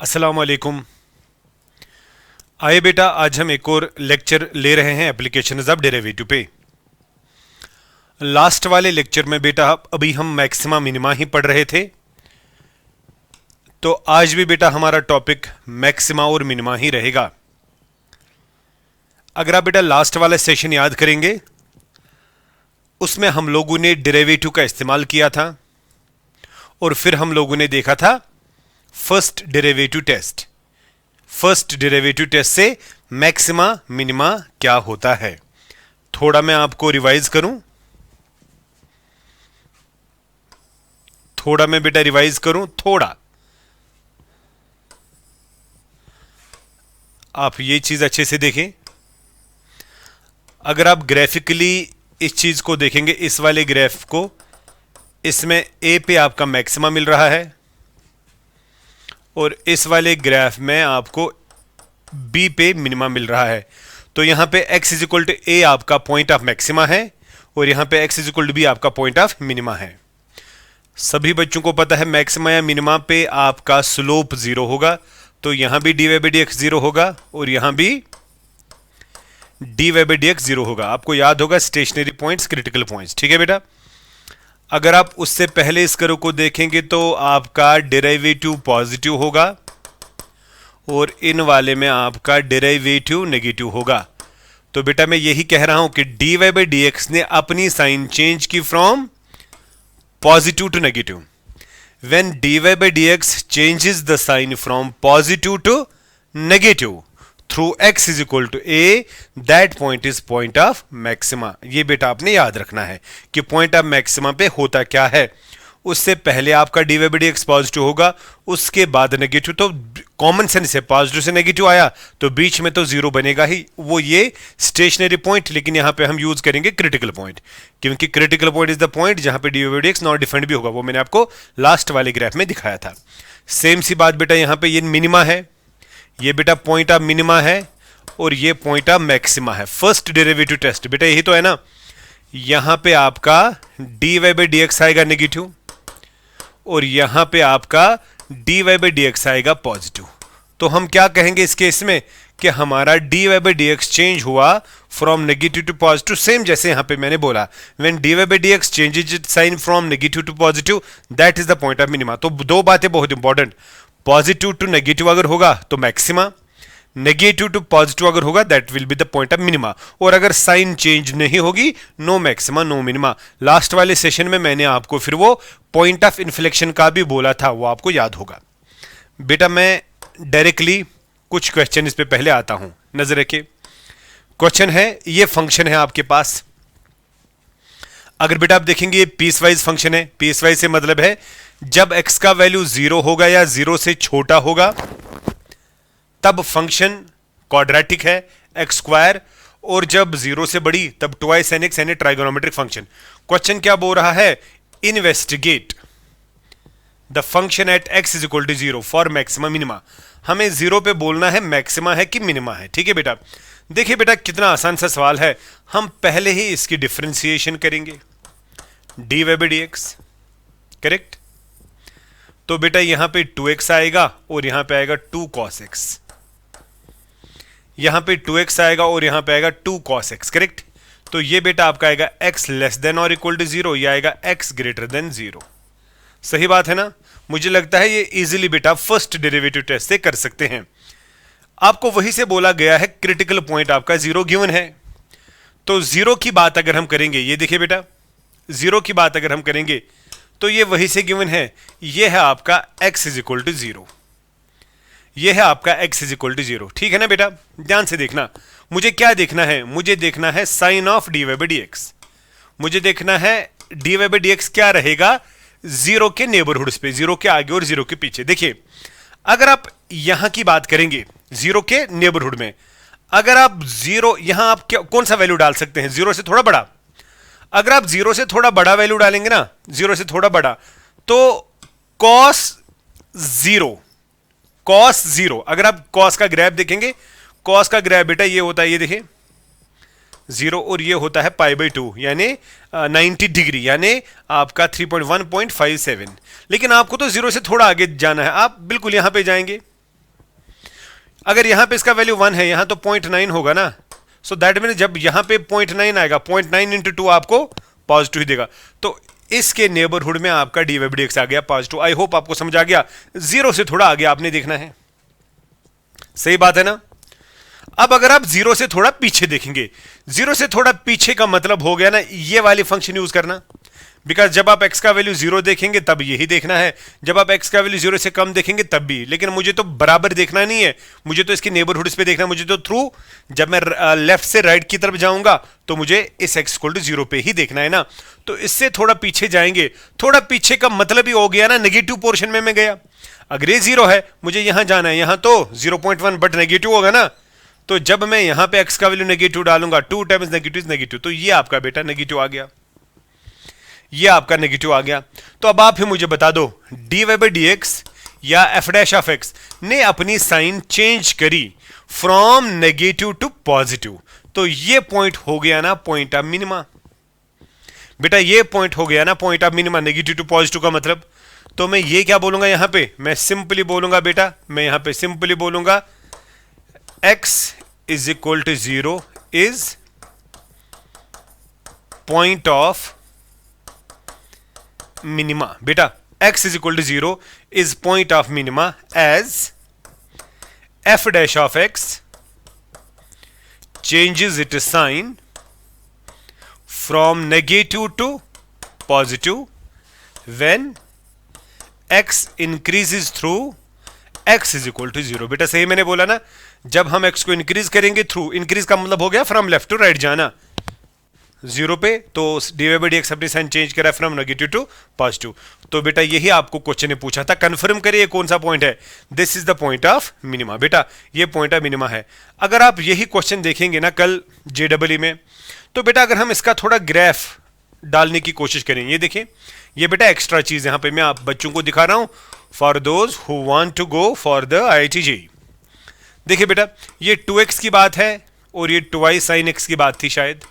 अस्सलाम वालेकुम। आइए बेटा, आज हम एक और लेक्चर ले रहे हैं एप्लीकेशंस ऑफ डेरिवेटिव पे। लास्ट वाले लेक्चर में बेटा अभी हम मैक्सिमा मिनिमा ही पढ़ रहे थे, तो आज भी बेटा हमारा टॉपिक मैक्सिमा और मिनिमा ही रहेगा। अगर आप बेटा लास्ट वाला सेशन याद करेंगे, उसमें हम लोगों ने डेरिवेटिव का इस्तेमाल किया था और फिर हम लोगों ने देखा था first derivative test. First derivative test से मैक्सिमा मिनिमा क्या होता है, थोड़ा मैं आपको रिवाइज करूं। थोड़ा आप ये चीज अच्छे से देखें। अगर आप ग्राफिकली इस चीज को देखेंगे, इस वाले ग्राफ को, इसमें ए पे आपका मैक्सिमा मिल रहा है और इस वाले ग्राफ में आपको बी पे मिनिमा मिल रहा है। तो यहां पे x is equal to a आपका पॉइंट ऑफ मैक्सिमा है और यहां पे x is equal to b आपका पॉइंट ऑफ मिनिमा है। सभी बच्चों को पता है मैक्सिमा या मिनिमा पे आपका स्लोप जीरो होगा, तो यहां भी dy by dx जीरो होगा और यहां भी dy by dx जीरो होगा। आपको याद होगा स्टेशनरी पॉइंट्स, क्रिटिकल पॉइंट्स, ठीक है बेटा। अगर आप उससे पहले इस कर्व को देखेंगे तो आपका डेरिवेटिव पॉजिटिव होगा और इन वाले में आपका डेरिवेटिव नेगेटिव होगा। तो बेटा मैं यही कह रहा हूं कि dy by dx ने अपनी साइन चेंज की from positive to negative. When dy by dx changes the sign from positive to negative through x is equal to a, that point is point of maxima. ये बेटा आपने याद रखना है कि पॉइंट ऑफ मैक्सिमा पे होता क्या है। उससे पहले आपका dy by dx पॉजिटिव होगा, उसके बाद नेगेटिव। तो कॉमन सेंस है, पॉजिटिव से नेगेटिव आया तो बीच में तो जीरो बनेगा ही, वो ये स्टेशनरी पॉइंट। लेकिन यहां पे हम यूज करेंगे क्रिटिकल पॉइंट, क्योंकि critical point is the point जहां पे dy by dx not defined भी होगा। वो मैंने आपको लास्ट वाले ग्राफ में दिखाया था। सेम सी बात बेटा यहां पे ये मिनिमा है, ये बेटा पॉइंट ऑफ मिनिमा है और ये पॉइंट ऑफ मैक्सिमा है। फर्स्ट डेरिवेटिव टेस्ट बेटा यही तो है ना। यहां पे आपका dy by dx आएगा नेगेटिव और यहां पे आपका dy by dx आएगा पॉजिटिव। तो हम क्या कहेंगे इस केस में कि हमारा dy by dx चेंज हुआ from negative to positive, same जैसे यहां पे मैंने बोला when dy by dx changes its sign from negative to positive, that is the point of minima. तो दो बातें बहुत इंपॉर्टेंट, पॉजिटिव टू नेगेटिव अगर होगा तो मैक्सिमा, नेगेटिव टू पॉजिटिव अगर होगा that will be the point of minima. और अगर साइन चेंज नहीं होगी, no maxima no minima. Last वाले सेशन में मैंने आपको फिर वो पॉइंट ऑफ इन्फ्लेक्शन का भी बोला था, वो आपको याद होगा। बेटा मैं डायरेक्टली कुछ क्वेश्चन इस पे पहले आता हूं, नजर रखिए। क्वेश्चन है, ये फंक्शन है आपके पास। अगर बेटा आप देखेंगे ये पीस वाइज फंक्शन है। पीस वाइज से मतलब है जब x का वैल्यू जीरो होगा या जीरो से छोटा होगा तब फंक्शन क्वाड्रेटिक है, एक्स स्क्वायर, और जब जीरो से बड़ी तब ट्वाइस एन एक्स यानी ट्राइगोनोमेट्रिक फंक्शन। क्वेश्चन क्या बोल रहा है, investigate the function at x is equal to zero for maxima minima. हमें जीरो पे बोलना है मैक्सिमा है कि मिनिमा है, ठीक है बेटा। देखिए बेटा कितना आसान सा सवाल है। हम पहले ही इसकी डिफरेंशिएशन करेंगे, dy by dx, करेक्ट। तो बेटा यहां पे 2x आएगा और यहां पे आएगा 2 cos x, यहां पे 2x आएगा और यहां पे आएगा 2 cos x, करेक्ट। तो ये बेटा आपका आएगा x लेस देन और इक्वल टू जीरो, ये आएगा x ग्रेटर देन जीरो। सही बात है ना। मुझे लगता है ये इजीली बेटा फर्स्ट डेरिवेटिव टेस्ट से कर सकते हैं। आपको वही से बोला गया है क्रिटिकल पॉइंट आपका जीरो गिवन है। तो जीरो की बात अगर हम करेंगे, ये देखिए बेटा जीरो की बात अगर हम करेंगे तो ये वही से गिवन है। ये है आपका x is equal to zero, ये है आपका x is equal to zero, ठीक है ना बेटा। ध्यान से देखना, मुझे क्या देखना है, मुझे देखना है sign of dy by dx। मुझे देखना है dy by dx क्या रहेगा जीरो के नेबरहुड पे, जीरो के आगे और जीरो के पीछे। देखिए अगर आप यहां की बात करेंगे जीरो के नेबरहुड में, अगर आप जीरो यहां आप कौन सा वैल्यू डाल सकते हैं, जीरो से थोड़ा बड़ा। अगर आप जीरो से थोड़ा बड़ा वैल्यू डालेंगे ना, जीरो से थोड़ा बड़ा, तो cos जीरो, अगर आप cos का ग्राफ देखेंगे, cos का ग्राफ बेटा ये होता है, ये देखिए जीरो, और ये होता है π/2 यानी 90 डिग्री, यानी आपका 3.1.57। लेकिन आपको तो जीरो से थोड़ा आगे जाना है, आप बिल्कुल यहां पे जाएंगे, अगर यहां पे इसका वैल्यू 1 है, यहां तो 0.9 होगा ना, सो दैट मीन जब यहां पे 0.9 आएगा, 0.9 इंटू 2 आपको पॉजिटिव ही देगा। तो इसके नेबरहुड में आपका dy/dx आ गया पॉजिटिव। आई होप आपको समझ आ गया। जीरो से थोड़ा आगे आपने देखना है, सही बात है ना। अब अगर आप जीरो से थोड़ा पीछे देखेंगे, जीरो से थोड़ा पीछे का मतलब हो गया ना ये वाली फंक्शन यूज करना, बिकॉज जब आप x का वैल्यू जीरो देखेंगे तब यही देखना है, जब आप x का वैल्यू जीरो से कम देखेंगे तब भी। लेकिन मुझे तो बराबर देखना नहीं है, मुझे तो इसके नेबरहुड्स पे देखना है। मुझे तो थ्रू जब मैं लेफ्ट से राइट की तरफ जाऊंगा तो मुझे इस x इक्वल टू जीरो पे ही देखना है ना। तो इससे थोड़ा पीछे जाएंगे, थोड़ा पीछे का मतलब ही हो गया ना नेगेटिव पोर्शन में मैं गया। अगर ये जीरो है, मुझे यहां जाना है, यहां तो 0.1 बट नेगेटिव होगा ना। तो जब मैं यहां पे x का वैल्यू नेगेटिव डालूंगा, 2 टाइम्स नेगेटिव नेगेटिव, तो ये आपका बेटा नेगेटिव आ गया, ये आपका नेगेटिव आ गया। तो अब आप ही मुझे बता दो, dy/dx या f' ने अपनी साइन चेंज करी फ्रॉम नेगेटिव टू पॉजिटिव, तो ये पॉइंट हो गया ना पॉइंट ऑफ मिनिमा। बेटा ये पॉइंट हो गया ना point of minima, negative to positive का मतलब। तो मैं ये क्या बोलूंगा यहां पे, मैं सिंपली बोलूंगा बेटा, मैं यहां पे सिंपली बोलूंगा x is equal to 0 is point of minima. बेटा x is equal to 0 is point of minima as f' of x changes its sign from negative to positive when x increases through x is equal to 0। बेटा सही मैंने बोला ना, जब हम x को increase करेंगे, थ्रू इंक्रीज का मतलब हो गया फ्रॉम लेफ्ट टू राइट जाना जीरो पे, तो dy/dx अपनी साइन चेंज करा फ्रॉम नेगेटिव टू पॉजिटिव। तो बेटा यही आपको क्वेश्चन ने पूछा था, कंफर्म करिए कौन सा पॉइंट है। This is the point of minima. बेटा ये पॉइंट ऑफ मिनिमा है। अगर आप यही क्वेश्चन देखेंगे ना कल JEE में, तो बेटा अगर हम इसका थोड़ा ग्राफ डालने की कोशिश करें, ये देखिए, ये बेटा एक्स्ट्रा चीज यहां पे मैं आप बच्चों को दिखा रहा हूं for those who want to go for the IIT JEE। देखिए बेटा ये 2x की बात है और ये 2y sin x की बात थी शायद।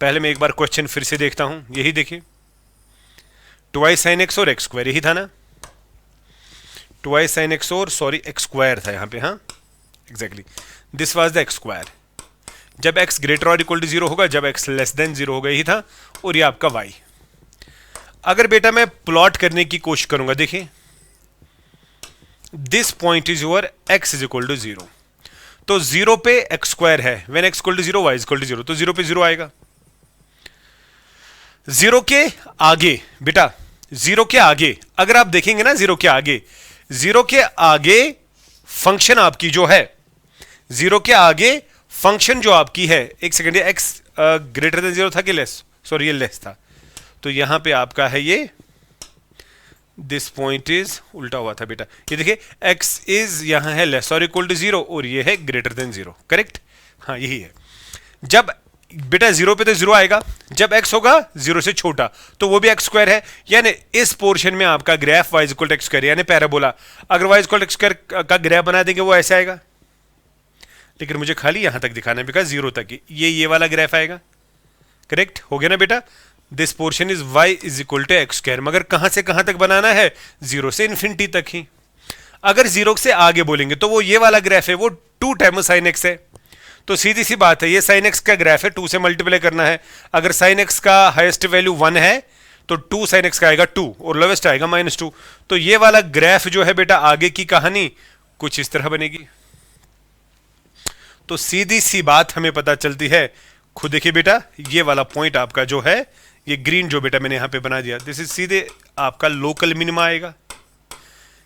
पहले मैं एक बार क्वेश्चन फिर से देखता हूं, यही देखिए 2y sin x और x स्क्वायर, यही था ना 2y sin x और सॉरी x स्क्वायर था यहां पे, हाँ exactly this was the x square. जब x ग्रेटर और इक्वल टू 0 होगा, जब x लेस देन 0 होगा, यही था। और ये आपका y। अगर बेटा मैं प्लॉट करने की कोशिश करूंगा, देखिए this point is your x is equal to 0, तो 0 पे x स्क्वायर है, when x equal to 0 y equal to 0, तो 0 पे 0 आएगा। 0 के आगे बेटा, 0 के आगे अगर आप देखेंगे ना, 0 के आगे, 0 के आगे फंक्शन आपकी जो है, 0 के आगे फंक्शन जो आपकी है, एक सेकेंड, ये x ग्रेटर देन 0 था कि लेस, सॉरी ये लेस था, तो यहां पे आपका है ये दिस पॉइंट इज उल्टा हुआ था बेटा, ये देखिए x इज यहां है लेस और इक्वल टू 0 और ये है ग्रेटर देन 0, करेक्ट, हाँ यही है। जब बेटा 0 पे तो 0 आएगा, जब x होगा 0 से छोटा तो वो भी x स्क्वायर है, यानी इस पोर्शन में आपका graph y equal to x square यानी पैराबोला। अगर y equal to x square का ग्राफ बना देंगे वो ऐसे आएगा, लेकिन मुझे खाली यहां तक दिखाना है बिकॉज 0 तक ही ये वाला ग्राफ आएगा, करेक्ट हो गया ना बेटा। This portion is y is equal to x square, मगर कहां से कहां तक बनाना है, 0 से इन्फिनिटी तक ही। अगर 0 से आगे बोलेंगे तो वो ये वाला ग्राफ है, वो 2 टाइम्स sin x है, तो सीधी सी बात है ये sin x का ग्राफ है, 2 से मल्टीप्लाई करना है। अगर sin x का हाईएस्ट वैल्यू 1 है तो 2 sin x का आएगा 2 और लोवेस्ट आएगा -2, तो ये वाला ग्राफ जो है बेटा आगे की कहानी कुछ इस तरह बनेगी। तो सीधी सी बात हमें पता चलती है, खुद देखिए बेटा ये वाला पॉइंट आपका जो है, ये ग्रीन जो बेटा मैंने यहां पे बना दिया, दिस इज सीधे आपका लोकल मिनिमा आएगा,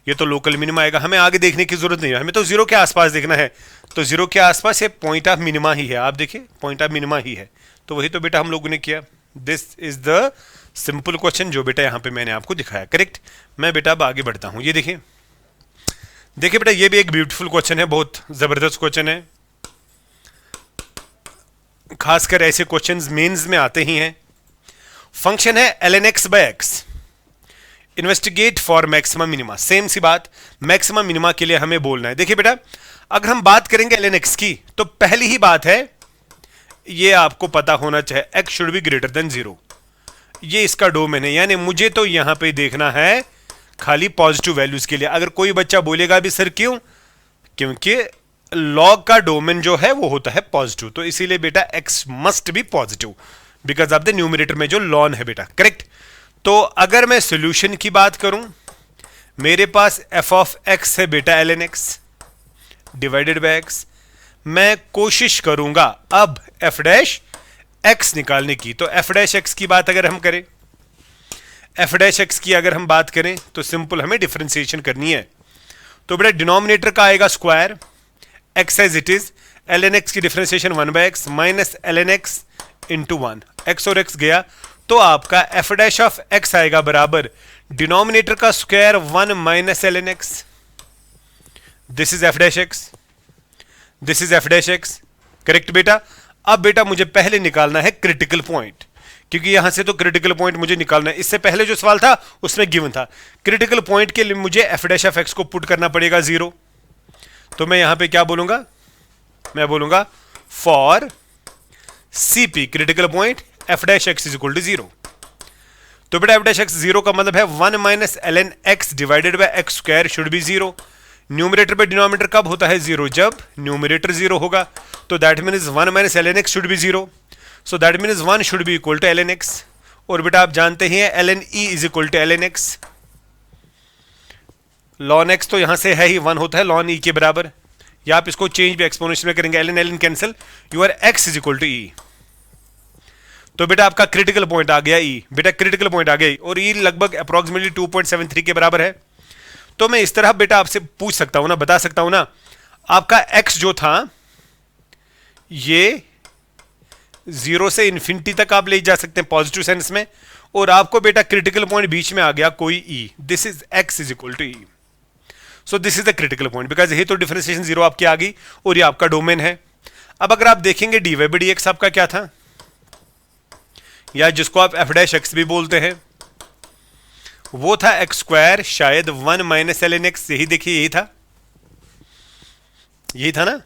ये तो लोकल मिनिमा आएगा, हमें आगे देखने की जरूरत नहीं है, हमें तो 0 के आसपास देखना है। तो 0 के आसपास ये पॉइंट ऑफ मिनिमा ही है, आप देखिए पॉइंट ऑफ मिनिमा ही है, तो वही तो बेटा हम लोगों ने किया। This is the simple question जो बेटा यहां पे मैंने आपको दिखाया, करेक्ट। मैं बेटा अब आगे बढ़ता हूं, ये देखिए देखिए बेटा ये भी एक ब्यूटीफुल क्वेश्चन है, बहुत जबरदस्त क्वेश्चन है, खासकर ऐसे क्वेश्चंस मेंस में आते ही हैं। फंक्शन है ln x by x, investigate for maximum minima, same सी बात, मैक्सिमम मिनिमा के लिए हमें बोलना है। देखिए बेटा अगर हम बात करेंगे ln x की, तो पहली ही बात है ये आपको पता होना चाहिए x should be greater than 0, ये इसका डोमेन है, यानी मुझे तो यहां पे देखना है खाली पॉजिटिव वैल्यूज के लिए। अगर कोई बच्चा बोलेगा भी सर क्यों, क्योंकि लॉग का डोमेन जो है वो होता है पॉजिटिव, तो इसीलिए बेटा x must be positive because of the numerator में जो लॉन है बेटा, करेक्ट। तो अगर मैं सोल्यूशन की बात करूं, मेरे पास f ऑफ x है बेटा ln x divided by x। मैं कोशिश करूंगा अब f डैश x निकालने की। तो f डैश x की बात अगर हम करें, f डैश x की अगर हम बात करें तो सिंपल हमें डिफरेंशिएशन करनी है। तो बेटा डिनोमिनेटर का आएगा square x as it is, ln x की differentiation 1 by x minus ln x into 1, x और x गया तो आपका f डैश ऑफ x आएगा बराबर डिनोमिनेटर का square 1 minus ln x। This is f dash x, this is f dash x, correct बेटा। अब बेटा मुझे पहले निकालना है क्रिटिकल पॉइंट, क्योंकि यहां से तो क्रिटिकल पॉइंट मुझे निकालना है। इससे पहले जो सवाल था उसमें गिवन था क्रिटिकल पॉइंट के लिए मुझे f डैश ऑफ x को पुट करना पड़ेगा 0। तो मैं यहां पे क्या बोलूंगा, मैं बोलूंगा for CP critical point f dash x is equal to 0। तो बेटा f डैश x 0 का मतलब है 1 minus ln x divided by x square should be 0। Numerator पे डिनोमिनेटर कब होता है 0, जब न्यूमरेटर 0 होगा। तो that means 1 minus ln x should be 0, so that means 1 should be equal to ln x। और बेटा आप जानते हैं ln e is equal to ln x, ln x तो यहां से है ही 1 होता है ln e के बराबर, या आप इसको चेंज भी एक्सपोनेंशियल में करेंगे, ln cancel, your x is equal to e। तो बेटा आपका क्रिटिकल पॉइंट आ गया e, बेटा क्रिटिकल पॉइंट आ गया और e लगभग अप्रोक्सीमेटली 2.73 के बराबर है। तो मैं इस तरह बेटा आपसे पूछ सकता हूं ना, बता सकता हूं ना, आपका x जो था ये 0 से इंफिनिटी तक आप ले जा सकते हैं पॉजिटिव सेंस में, और आपको बेटा क्रिटिकल पॉइंट बीच में आ गया कोई e, this is x is equal to e। So this is the critical point because यही तो डिफरेंशिएशन 0 आपकी आ गई और ये आपका डोमेन है। अब अगर आप देखेंगे dy बाई dx आपका क्या था, या जिसको आप f डैश x भी बोलते हैं, वो था x स्क्वायर शायद 1 माइनस ln x, यही देखिए यही था, यही था ना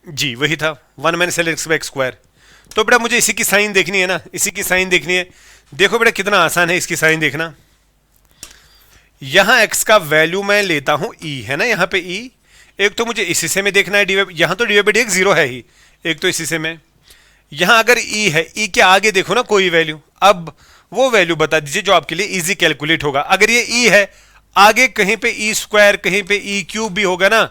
जी, वही था 1 minus ln x by x square. तो बेटा मुझे इसी की साइन देखनी है ना, इसी की साइन देखनी है। देखो बेटा कितना आसान है इसकी साइन देखना। यहां x का वैल्यू मैं लेता हूं e, है ना, यहां पे e, एक तो मुझे इसी से में देखना है यहां तो dy बाई dx 0 है ही, एक तो इसी से में, यहां अगर e है, e के आगे देखो ना कोई वैल्यू, अब वो वैल्यू बता दीजिए जो आपके लिए इजी कैलकुलेट होगा। अगर ये e है, आगे कहीं पे e स्क्वायर कहीं पे e क्यूब भी होगा ना,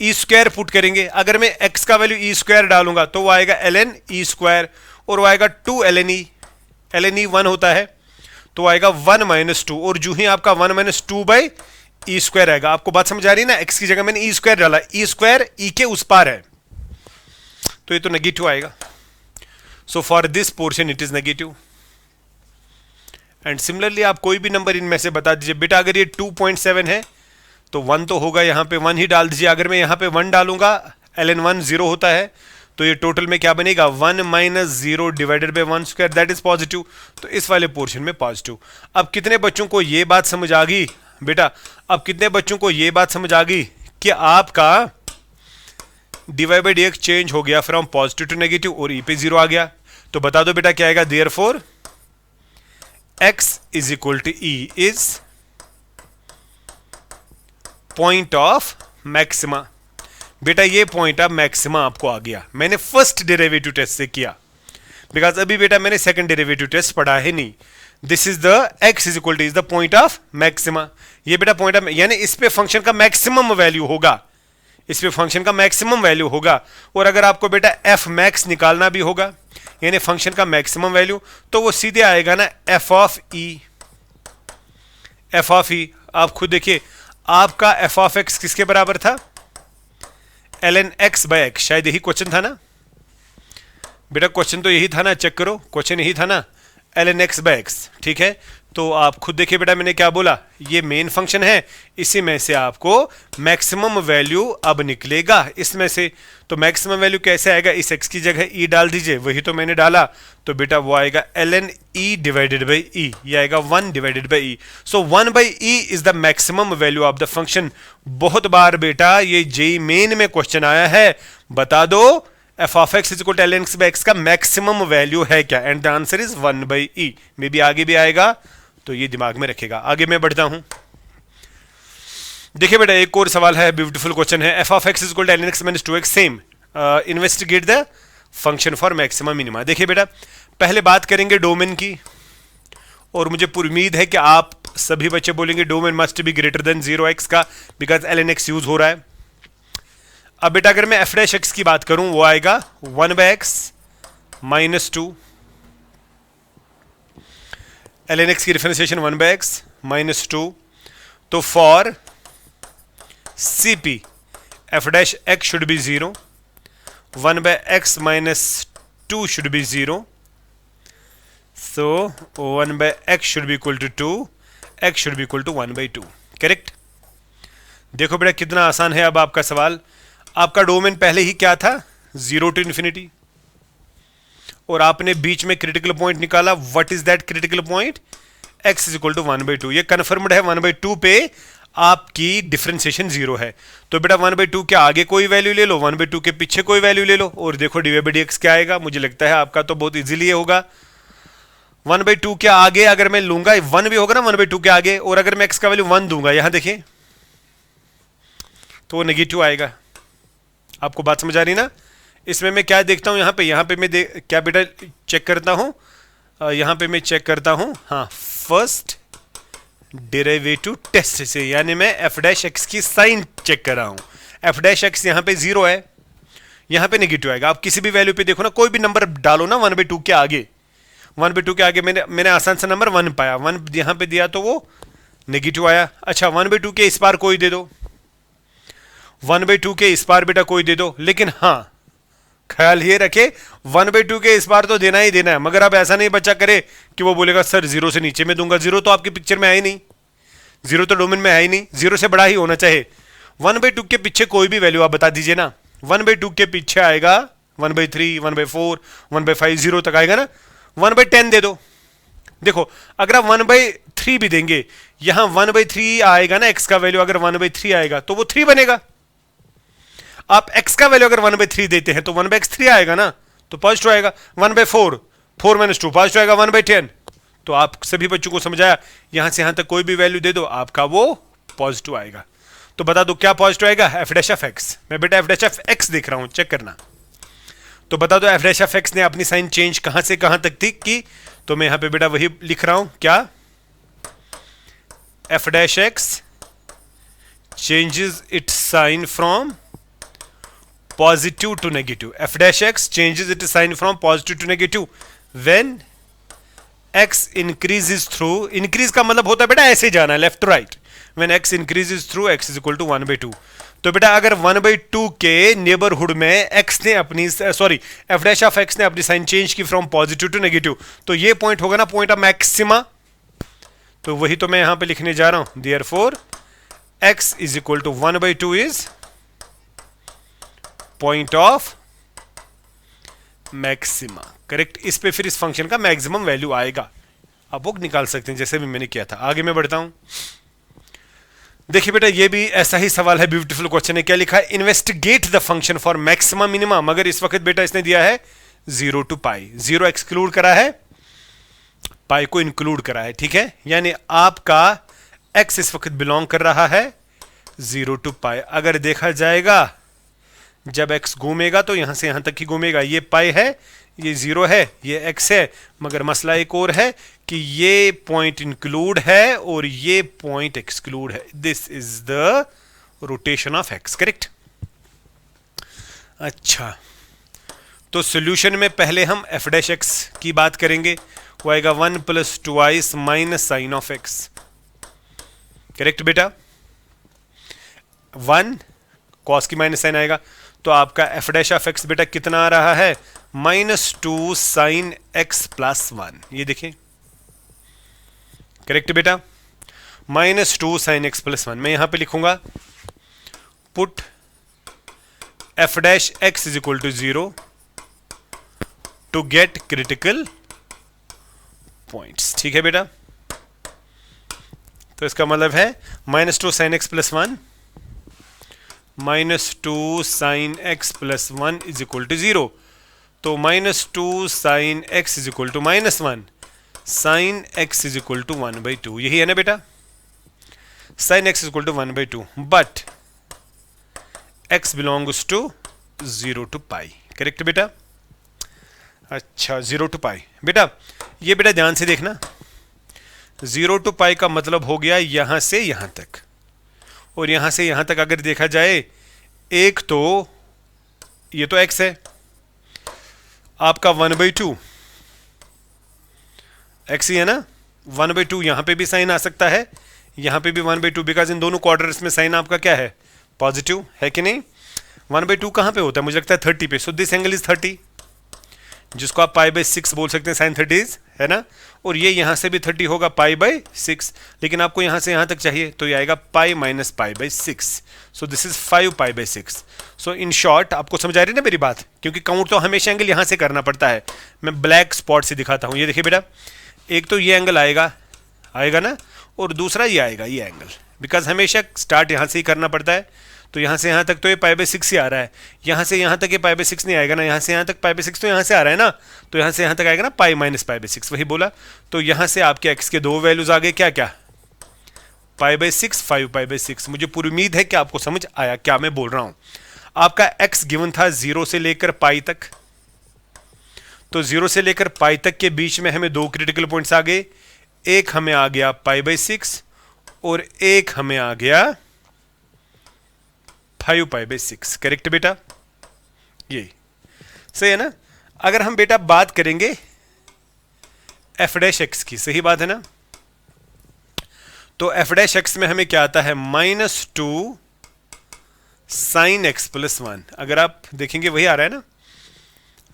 e स्क्वायर पुट करेंगे। अगर मैं x का वैल्यू e स्क्वायर डालूंगा तो वो आएगा ln e स्क्वायर, और वो आएगा 2 ln e, ln e 1 होता है तो आएगा 1 माइनस 2, और जो ही आपका 1 माइनस 2 बाई ई स्क्वायर आएगा। आपको बात समझ आ रही है ना, x की जगह मैंने e स्क्वायर डाला, e स्क्वायर e के उस पार है तो ये तो नेगेटिव आएगा। So for this portion it is negative. And similarly आप कोई भी नंबर इनमें से बता दीजिए। बेटा अगर ये 2.7 है तो 1 तो होगा, यहाँ पे 1 ही डाल दीजिए। अगर मैं यहाँ पे 1 डालूंगा, ln 1 0 होता है, तो ये टोटल में क्या बनेगा 1 minus 0 divided by 1 square, that is positive. तो इस वाले पोर्शन में पॉजिटिव। अब कितने बच्चों को ये बात समझ आ गई बेटा, अब कितने बच्चों को ये बात समझ आ गई कि आपका dy बाई dx चेंज हो गया फ्रॉम पॉजिटिव टू नेगेटिव और e पे 0 आ गया। तो बता दो बेटा क्या आएगा, therefore x is equal to e is point of maxima. बेटा ये पॉइंट ऑफ मैक्सिमा आपको आ गया, मैंने फर्स्ट डेरिवेटिव टेस्ट से किया, बिकॉज अभी बेटा मैंने सेकंड डेरिवेटिव टेस्ट पढ़ा है नहीं। This is the x is equal two is the point of maxima. ये बेटा पॉइंट ऑफ, यानी इस पे फंक्शन का मैक्सिमम वैल्यू होगा, इस पे फंक्शन का मैक्सिमम वैल्यू होगा। और अगर आपको बेटा f मैक्स निकालना भी होगा, यानी फंक्शन का मैक्सिमम वैल्यू, तो वो सीधे आएगा ना f of e, f of e। आप खुद देखिए आपका f ऑफ x किसके बराबर था, ln x बाय x। शायद यही क्वेश्चन था ना बेटा, क्वेश्चन तो यही था ना, चेक करो क्वेश्चन यही था ना, ln x बाय x। ठीक है, तो आप खुद देखिए बेटा मैंने क्या बोला, ये मेन फंक्शन है, इसी में से आपको मैक्सिमम वैल्यू अब निकलेगा इसमें से। तो मैक्सिमम वैल्यू कैसे आएगा, इस x की जगह e डाल दीजिए, वही तो मैंने डाला, तो बेटा वो आएगा ln e divided by e, ये आएगा 1 divided by e। So 1 by e is the maximum value of the function. बहुत बार बेटा ये जेई मेन में क्वेश्चन आया है, बता दो f of x is equal to ln x by x का मैक्सिमम वैल्यू है क्या, and the answer is 1 by e। May be आगे भी आएगा तो ये दिमाग में रखेगा। आगे मैं बढ़ता हूं। देखिए बेटा एक और सवाल है, ब्यूटीफुल क्वेश्चन है। F of x is equal to ln x minus 2x same, investigate the function for maximum minima. देखिए बेटा पहले बात करेंगे डोमेन की, और मुझे पूरी उम्मीद है कि आप सभी बच्चे बोलेंगे domain must be greater than 0x का, बिकॉज ln x यूज हो रहा है। अब बेटा अगर मैं एफ डैश एक्स की बात करूं वो आएगा 1/x माइनस 2, ln x की डिफरेंशिएशन 1/x माइनस 2। तो for CP f dash x should be 0, 1/x minus 2 should be 0, so 1/x should be equal to 2, x should be equal to 1/2, correct. देखो बेटा कितना आसान है अब आपका सवाल। आपका डोमेन पहले ही क्या था, 0 to infinity, और आपने बीच में क्रिटिकल पॉइंट निकाला। What is that critical point, x is equal to 1/2। ये कन्फर्म्ड है 1/2 पे आपकी डिफरेंशिएशन 0 है। तो बेटा 1/2 के आगे कोई वैल्यू ले लो, 1/2 के पीछे कोई वैल्यू ले लो, और देखो dy/dx क्या आएगा। मुझे लगता है आपका तो बहुत इजीली ये होगा। 1/2 के आगे अगर मैं लूंगा 1 भी होगा ना 1/2 के आगे, और अगर मैं x का वैल्यू 1 दूंगा, यहां देखिए तो वो नेगेटिव आएगा। आपको बात समझ आ रही ना। इसमें मैं क्या देखता हूं, यहाँ पे मैं क्या बेटा चेक करता हूं, यहाँ पे मैं चेक करता हूं, हाँ फर्स्ट डेरिवेटिव टेस्ट से, यानी मैं एफ डैश एक्स की साइन चेक कर रहा हूं। एफ डैश एक्स यहाँ पे 0 है, यहाँ पे नेगेटिव आएगा। आप किसी भी वैल्यू पे देखो ना, कोई भी नंबर डालो ना 1/2 के आगे, 1/2 के आगे मैंने आसान सा नंबर 1 पाया, 1 यहाँ पे दिया तो वो नेगेटिव आया। अच्छा 1/2 के इस पार कोई दे दो, 1/2 के इस पार बेटा कोई दे दो, लेकिन हाँ ख्याल ये रखे 1/2 के इस बार तो देना ही देना है। मगर अब ऐसा नहीं बच्चा करे कि वो बोलेगा सर 0 से नीचे में दूंगा। 0 तो आपकी पिक्चर में है ही नहीं, 0 तो डोमेन में है ही नहीं, 0 से बड़ा ही होना चाहिए। 1/2 के पीछे कोई भी वैल्यू आप बता दीजिए ना। 1/2 के पीछे आएगा 1/3, 1/4, 1/5, 0 तक आएगा ना। 1/10 दे दो। देखो अगर आप 1/3 भी देंगे, यहां 1/3 आएगा ना, x का वैल्यू अगर 1/3 आएगा तो वो 3 बनेगा। आप x का वैल्यू अगर 1/3 देते हैं तो 1/3 आएगा ना, तो पॉजिटिव आएगा। 1/4, 4 - 2 पॉजिटिव आएगा। 1/10, तो आप सभी बच्चों को समझाया, यहां से यहां तक कोई भी वैल्यू दे दो आपका वो पॉजिटिव आएगा। तो बता दो क्या पॉजिटिव आएगा, एफ डैश ऑफ एक्स। मैं बेटा एफ डैश ऑफ एक्स देख रहा हूं, चेक करना। तो बता दो एफ डैश ऑफ एक्स ने अपनी साइन चेंज कहां से कहां तक थी की, तो मैं यहां पे बेटा वही लिख रहा हूं, क्या f dash x changes its sign from positive to negative. F dash x changes its sign from positive to negative when x increases through, increase का मतलब होता है बेटा ऐसे जाना है left to right, when x increases through x is equal to 1/2। तो बेटा अगर 1/2 के नेबरहुड में x ने अपनी f dash of x ने अपनी साइन चेंज की फ्रॉम पॉजिटिव टू नेगेटिव, तो ये पॉइंट होगा ना पॉइंट ऑफ मैक्सिमा। तो वही तो मैं यहां पे लिखने जा रहा हूं, therefore x is equal to 1/2 is point of maxima, correct. इस पे फिर इस फंक्शन का मैक्सिमम वैल्यू आएगा, आप वो निकाल सकते हैं जैसे भी मैंने किया था। आगे मैं बढ़ता हूं। देखिए बेटा ये भी ऐसा ही सवाल है, ब्यूटीफुल क्वेश्चन है। क्या लिखा है, investigate the function for maximum minima. मगर इस वक्त बेटा इसने दिया है 0 to π, 0 एक्सक्लूड करा है, पाई को इंक्लूड करा है, ठीक है। यानी आपका x इस वक्त बिलोंग कर रहा है 0 to π। अगर देखा जाएगा जब x घूमेगा तो यहां से यहां तक ही घूमेगा। ये पाई है, ये 0 है, ये x है, मगर मसला एक और है कि ये पॉइंट इंक्लूड है और ये पॉइंट एक्सक्लूड है। This is the rotation of x, correct. अच्छा तो सॉल्यूशन में पहले हम f डैश x की बात करेंगे। वो आएगा 1 + 2i minus sine of x, correct बेटा। 1 cos की माइनस साइन आएगा, तो आपका f डैश ऑफ x बेटा कितना आ रहा है, -2 sin x + 1। ये देखिए करेक्ट बेटा, -2 sin x + 1। मैं यहां पे लिखूंगा put f dash x is equal to 0 to get critical points, ठीक है बेटा। तो इसका मतलब है -2 sin x + 1 -2 sin x + 1 is equal to 0। तो -2 sin x is equal to -1 sin x is equal to 1/2। यही है ना बेटा। Sine x equal to 1/2, but x belongs to 0 to pi. Correct बेटा? अच्छा, 0 to पाई। बेटा ये बेटा ध्यान से देखना, 0 to पाई का मतलब हो गया यहां से यहां तक, और यहां से यहां तक अगर देखा जाए, एक तो ये तो x है आपका 1/2, x ही है ना, 1/2। यहां पे भी साइन आ सकता है, यहां पे भी 1/2, बिकॉज इन दोनों क्वार्टर्स में साइन आपका क्या है, पॉजिटिव है कि नहीं। 1/2 कहां पे होता है, मुझे लगता है 30 पे। सो दिस एंगल इज 30, जिसको आप π/6 बोल सकते हैं, साइन 30 है ना। और ये यहां से भी 30 होगा π/6, लेकिन आपको यहां से यहां तक चाहिए, तो ये आएगा π - π/6। So this is 5 π/6। So in short, आपको समझ आ रही है ना मेरी बात, क्योंकि काउंट तो हमेशा एंगल यहां से करना पड़ता है। मैं ब्लैक स्पॉट से दिखाता हूं, ये देखिए बेटा, एक तो ये एंगल आएगा ना, और दूसरा ये आएगा, ये एंगल, बिकॉज हमेशा स्टार्ट यहां से ही करना पड़ता है। तो यहां से यहां तक तो ये π/6 ही आ रहा है, यहां से यहां तक ये π/6 नहीं आएगा ना, यहां से यहां तक π/6 तो यहां से आ रहा है ना, तो यहां से यहां तक आएगा ना π - π/6, वही बोला। तो यहां से आपके x के दो वैल्यूज आ गए, क्या क्या, π/6, 5 π/6। मुझे पूरी उम्मीद है कि आपको समझ आया क्या मैं बोल रहा हूं। आपका x गिवन था 0 से लेकर पाई तक, तो 0 से लेकर पाई तक के बीच में हमें दो क्रिटिकल पॉइंट्स आ गए, एक हमें आ गया π/6 और एक हमें आ गया 5 π/6। करेक्ट बेटा? ये सही है ना। अगर हम बेटा बात करेंगे f' की, सही बात है ना, तो f' में हमें क्या आता है, -2 sin x + 1। अगर आप देखेंगे वही आ रहा है ना,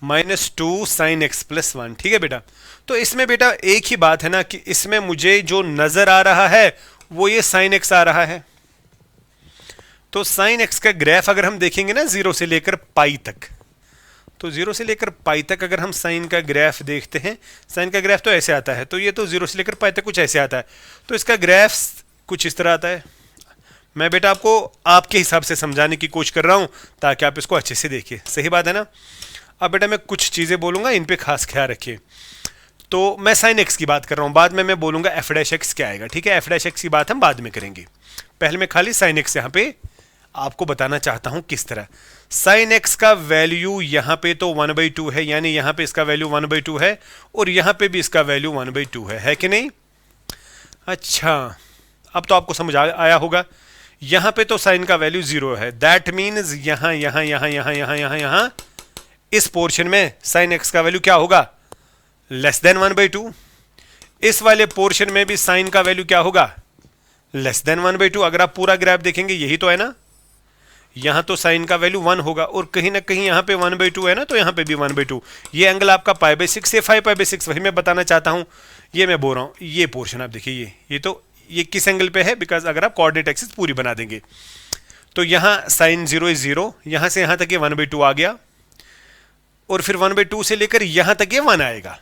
-2 sin x + 1। ठीक है बेटा? तो इसमें बेटा एक ही बात है ना, कि इसमें मुझे जो नजर आ रहा है वो ये sin x आ रहा है। तो sin x का ग्राफ अगर हम देखेंगे ना 0 से लेकर पाई तक, तो 0 से लेकर पाई तक अगर हम साइन का ग्राफ देखते हैं, साइन का ग्राफ तो ऐसे आता है, तो ये तो 0 से लेकर पाई तक कुछ ऐसे आता है, तो इसका ग्राफ कुछ इस तरह आता है। मैं बेटा आपको आपके हिसाब से समझाने की कोशिश कर रहा हूं, ताकि आप इसको अच्छे से देखिए। सही बात है ना। अब बेटा मैं कुछ चीज़ें बोलूँगा, इन पे खास ख्याल रखिए। तो मैं साइन एक्स की बात कर रहा हूँ, बाद में मैं बोलूँगा f' क्या आएगा। ठीक है, f' की बात हम बाद में करेंगे, पहले मैं खाली साइन एक्स यहाँ पे आपको बताना चाहता हूँ किस तरह। साइन एक्स का वैल्यू यहाँ पे तो 1/2 है, यानी यहाँ पे इसका वैल्यू 1/2 है, और यहाँ पे भी इसका वैल्यू 1/2 है कि नहीं। अच्छा, अब तो आपको समझ आया होगा। यहाँ पे तो साइन का वैल्यू 0 है, दैट मीन्स यहाँ यहाँ यहाँ यहाँ यहाँ यहाँ यहाँ इस पोर्शन में साइन एक्स का वैल्यू क्या होगा, लेस देन 1/2। इस वाले पोर्शन में भी साइन का वैल्यू क्या होगा, लेस देन 1/2। अगर आप पूरा ग्राफ देखेंगे यही तो है ना, यहां तो साइन का वैल्यू 1 होगा, और कहीं ना कहीं यहां पे 1/2 है ना, तो यहां पे भी 1/2। ये एंगल आपका π/6 से 5 π/6, वही मैं बताना चाहता हूं। ये मैं बोल रहा हूं, ये पोर्शन आप देखिए, ये तो ये किस एंगल पे है, बिकॉज अगर आप कोऑर्डिनेट एक्सिस पूरी बना देंगे, तो यहां साइन 0 इज 0, यहां से यहां तक ये 1/2 आ गया, और फिर 1/2 से लेकर यहां तक ये 1 आएगा,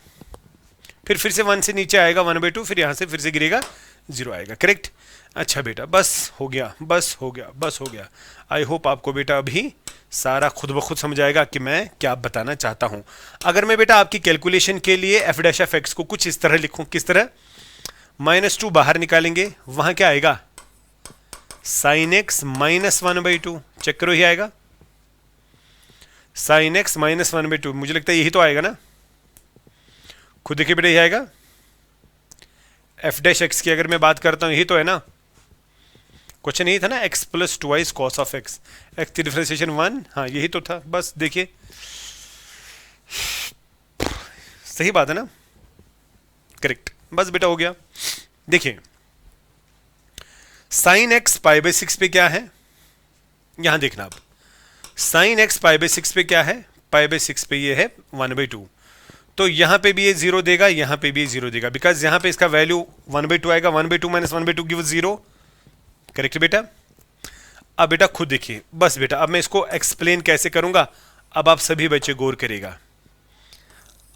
फिर से 1 से नीचे आएगा 1/2, फिर यहां से फिर से गिरेगा 0 आएगा। करेक्ट? अच्छा बेटा, बस हो गया, बस हो गया, बस हो गया। आई होप आपको बेटा अभी सारा खुद ब खुद समझ आएगा कि मैं क्या बताना चाहता हूं। अगर मैं बेटा आपकी कैलकुलेशन के लिए f' को कुछ इस तरह लिखूं, किस तरह, -2 बाहर निकालेंगे, वहां क्या आएगा, sin x -1/2। चेक करो, ही आएगा sin x -1/2। मुझे लगता है यही तो आएगा ना, खुद देखिए बेटा, यही आएगा। f' की अगर मैं बात करता हूं, यही तो है ना, क्वेश्चन यही था ना, x + 2y cos of x, x की डिफरेंशिएशन 1, हाँ यही तो था। बस देखिए, सही बात है ना, करेक्ट। बस बेटा हो गया। देखिए sin x π/6 पे क्या है, यहां देखना आप, sin x π/6 पे क्या है, π/6 पे ये है 1/2, तो यहां पे भी ये 0 देगा, यहां पे भी ये 0 देगा, बिकॉज यहां पे इसका वैल्यू 1/2 आएगा, 1/2 - 1/2 गिव 0। करेक्ट बेटा? अब बेटा खुद देखिए, बस बेटा अब मैं इसको एक्सप्लेन कैसे करूंगा, अब आप सभी बच्चे गौर करेगा।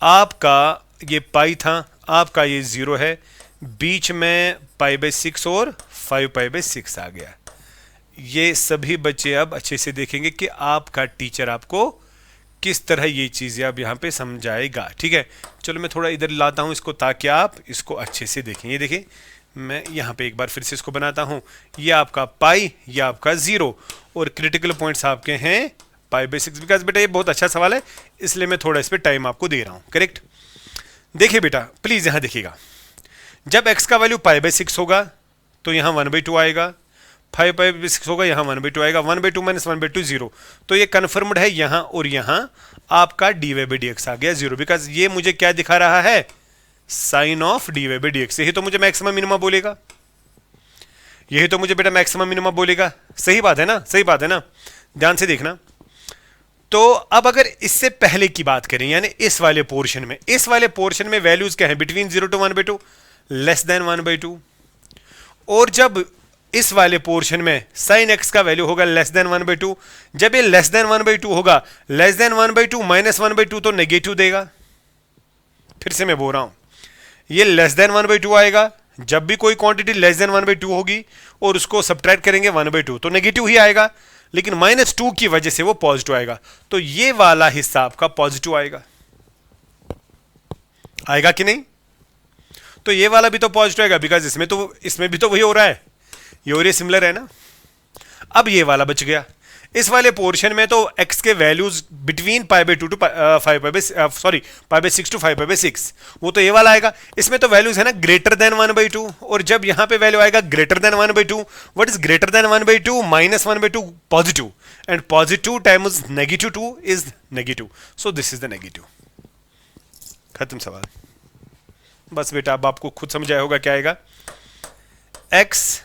आपका ये पाई था, आपका ये 0 है, बीच में π/6 और 5 π/6 आ गया। ये सभी बच्चे अब अच्छे से देखेंगे कि आपका टीचर आपको किस तरह ये चीज़ें अब यहाँ पे समझाएगा। ठीक है, चलो मैं थोड़ा इधर लाता हूँ इसको, ताकि आप इसको अच्छे से देखें। ये देखिए, मैं यहां पे एक बार फिर से इसको बनाता हूं, ये आपका पाई, ये आपका 0 और क्रिटिकल पॉइंट्स आपके हैं π/6। बिकॉज बेटा ये बहुत अच्छा सवाल है, इसलिए मैं थोड़ा इस पर टाइम आपको दे रहा हूं। करेक्ट। देखिए बेटा प्लीज यहां देखिएगा, जब x का वैल्यू π/6 होगा तो यहां 1/2 आएगा, 5/6 होगा यहां 1/2 आएगा, 1/2 माइनस 1/2 0। तो ये कन्फर्म्ड है यहां, और यहां आपका dy/dx आ गया 0, बिकॉज ये मुझे क्या दिखा रहा है, साइन ऑफ dy/dx। यही तो मुझे मैक्सिमम मिनिमम बोलेगा, यही तो मुझे बेटा मैक्सिमम मिनिमम बोलेगा। सही बात है ना, सही बात है ना, ध्यान से देखना। तो अब अगर इससे पहले की बात करें, यानी इस वाले पोर्शन में, इस वाले पोर्शन में वैल्यूज क्या है, बिटवीन 0 to 1/2, लेस देन 1/2। और जब इस वाले पोर्शन में साइन एक्स का वैल्यू होगा लेस देन 1/2, जब ये लेस देन 1/2 होगा, लेस देन 1/2 माइनस 1/2 तो नेगेटिव देगा। फिर से मैं बोल रहा हूं, ये लेस देन 1/2 आएगा, जब भी कोई क्वांटिटी लेस देन 1/2 होगी और उसको सब्ट्रैक्ट करेंगे 1/2 तो नेगेटिव ही आएगा, लेकिन -2 की वजह से वो पॉजिटिव आएगा। तो ये वाला हिस्सा आपका पॉजिटिव आएगा, आएगा कि नहीं? तो ये वाला भी तो पॉजिटिव आएगा, बिकॉज इसमें भी तो वही हो रहा है, ये और ये सिमिलर है ना। अब ये वाला बच गया। इस वाले पोर्शन में तो x के वैल्यूज बिटवीन π/2 टू π/6 टू 5/6, वो तो ये वाला आएगा। इसमें तो वैल्यूज है ना ग्रेटर देन 1/2, और जब यहां पे वैल्यू आएगा greater than 1/2, what is greater than 1/2? Minus 1/2 positive, and positive times -2 is negative, so this is the negative. खत्म सवाल। बस बेटा अब आपको खुद समझ आया होगा क्या आएगा, x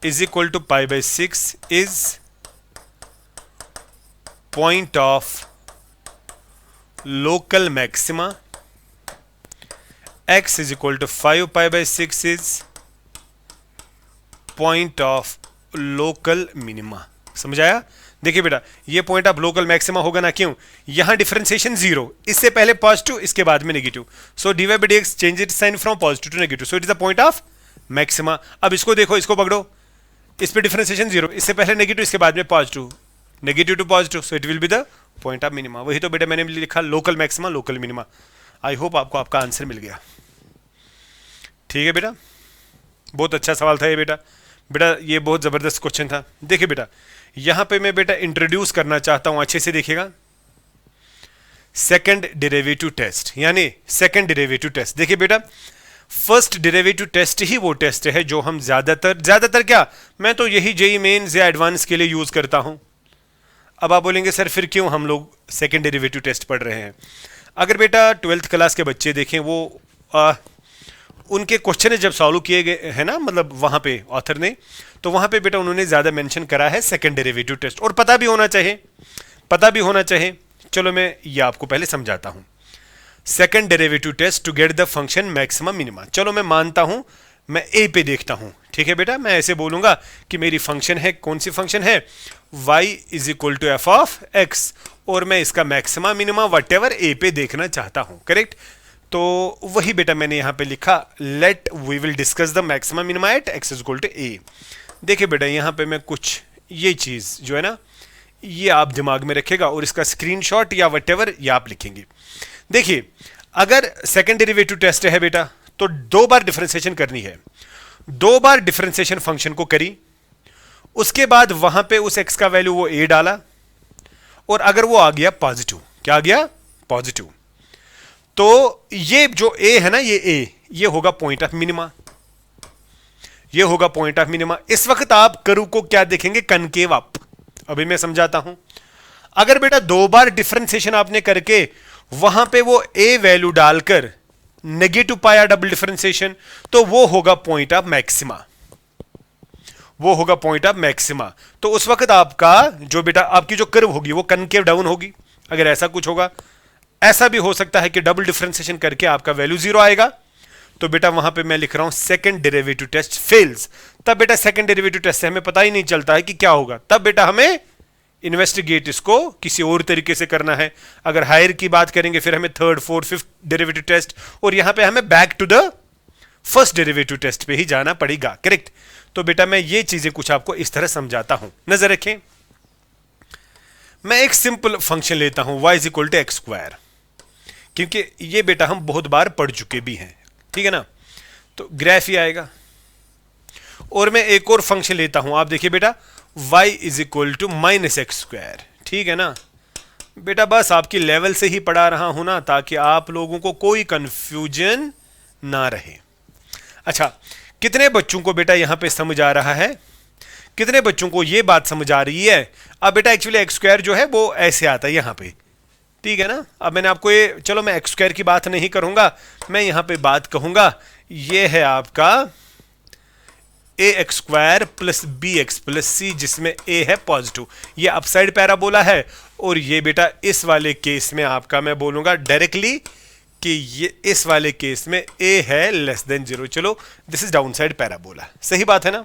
is equal to π/6 is point of local maxima, x is equal to 5 π/6 is point of local minima। समझ आया? देखिए बेटा ये पॉइंट ऑफ लोकल मैक्सिमा होगा ना, क्यों? यहां डिफरेंशिएशन 0, इससे पहले पॉजिटिव, इसके बाद में negative, so dy/dx change it sign from positive to negative, so it is the point of maxima. अब इसको देखो, इसको पकड़ो, इस पे डिफरेंशिएशन 0, इससे पहले नेगेटिव, इसके बाद में positive, negative to positive, so it will be the point of minima. वही तो बेटा मैंने लिखा local maxima local minima. I hope आपको आपका आंसर मिल गया। ठीक है बेटा, बहुत अच्छा सवाल था ये बेटा। बेटा ये बहुत जबरदस्त क्वेश्चन था। देखिए बेटा यहां पे मैं बेटा इंट्रोड्यूस करना चाहता हूं, अच्छे से देखिएगा, सेकंड डेरिवेटिव टेस्ट, यानी सेकंड डेरिवेटिव टेस्ट। देखिए बेटा फर्स्ट डेरिवेटिव टेस्ट ही वो टेस्ट है जो हम ज्यादातर क्या, मैं तो यही जेईई मेंस या एडवांस के लिए यूज करता हूं। अब आप बोलेंगे सर फिर क्यों हम लोग सेकंड डेरिवेटिव टेस्ट पढ़ रहे हैं? अगर बेटा 12th क्लास के बच्चे देखें, वो उनके क्वेश्चन जब सॉल्व किए गए हैं ना, मतलब वहां पे ऑथर ने, तो वहां पे बेटा उन्होंने ज्यादा मेंशन करा है सेकंड डेरिवेटिव टेस्ट, और पता भी होना चाहिए, पता भी होना चाहिए। चलो मैं ये आपको पहले समझाता हूं। Second derivative test to get the function maximum minima. चलो मैं मानता हूं, मैं ए पे देखता हूं, ठीक है बेटा, मैं ऐसे बोलूंगा कि मेरी फंक्शन है, कौन सी फंक्शन है, y is equal to f of x, और मैं इसका मैक्सिमा मिनिमा वटेवर ए पे देखना चाहता हूं। करेक्ट? तो वही बेटा मैंने यहां पे लिखा, let we will discuss the maxima minima at x is equal to a. देखिए बेटा यहां पे मैं कुछ ये चीज जो है ना, ये आप दिमाग में रखेगा, और इसका स्क्रीनशॉट या वटेवर ये आप लिखेंगे। देखिए अगर सेकंड डेरिवेटिव टेस्ट है बेटा, तो 2 बार डिफरेंशिएशन करनी है, 2 बार डिफरेंशिएशन फंक्शन को करी, उसके बाद वहां पे उस x का वैल्यू वो a डाला, और अगर वो आ गया पॉजिटिव, क्या आ गया? पॉजिटिव, तो ये जो a है ना, ये a, ये होगा पॉइंट ऑफ मिनिमा, ये होगा पॉइंट ऑफ मिनिमा। इस वक्त आप कर्व को क्या देखेंगे? Concave up. अभी मैं समझाता हूं। अगर बेटा 2 बार डिफरेंशिएशन आपने करके वहां पे वो a वैल्यू डालकर नेगेटिव पाया डबल डिफरेंशिएशन, तो वो होगा पॉइंट ऑफ मैक्सिमा, वो होगा पॉइंट ऑफ मैक्सिमा। तो उस वक्त आपका जो बेटा आपकी जो कर्व होगी वो कनकेव डाउन होगी। अगर ऐसा कुछ होगा, ऐसा भी हो सकता है कि डबल डिफरेंशिएशन करके आपका वैल्यू 0 आएगा, तो बेटा वहां पे मैं लिख रहा हूं सेकंड डेरिवेटिव टेस्ट फेल्स। तब बेटा सेकंड डेरिवेटिव टेस्ट से हमें पता ही नहीं चलता है कि क्या होगा, तब बेटा हमें इन्वेस्टिगेट इसको किसी और तरीके से करना है। अगर हायर की बात करेंगे फिर हमें third, fourth, fifth derivative test, और यहां पे हमें back to the first derivative test पे ही जाना पड़ेगा। करेक्ट? तो बेटा मैं ये चीजें कुछ आपको इस तरह समझाता हूं, नजर रखें। मैं एक सिंपल फंक्शन लेता हूं y is equal to x square. क्योंकि ये बेटा हम बहुत बार पढ़ चुके भी हैं, ठीक है ना। तो ग्राफ ही आएगा। और मैं एक और फंक्शन लेता हूं, आप देखिए बेटा y is equal to minus x square, ठीक है ना बेटा। बस आपकी लेवल से ही पढ़ा रहा हूं ना, ताकि आप लोगों को कोई कंफ्यूजन ना रहे। अच्छा, कितने बच्चों को बेटा यहां पे समझ आ रहा है, कितने बच्चों को ये बात समझ आ रही है? अब बेटा एक्चुअली एक्स स्क्वायर जो है वो ऐसे आता है यहां पे, ठीक है ना। अब मैंने आपको ये, चलो मैं एक्स स्क्वायर की बात नहीं करूंगा, मैं यहां पे बात कहूंगा ये है आपका a x square plus b x plus c, जिसमें ए है पॉजिटिव, ये अपसाइड पैराबोला है। और ये बेटा इस वाले केस में आपका मैं बोलूंगा डायरेक्टली कि ये इस वाले केस में ए है लेस देन 0। चलो this is down side parabola, सही बात है ना।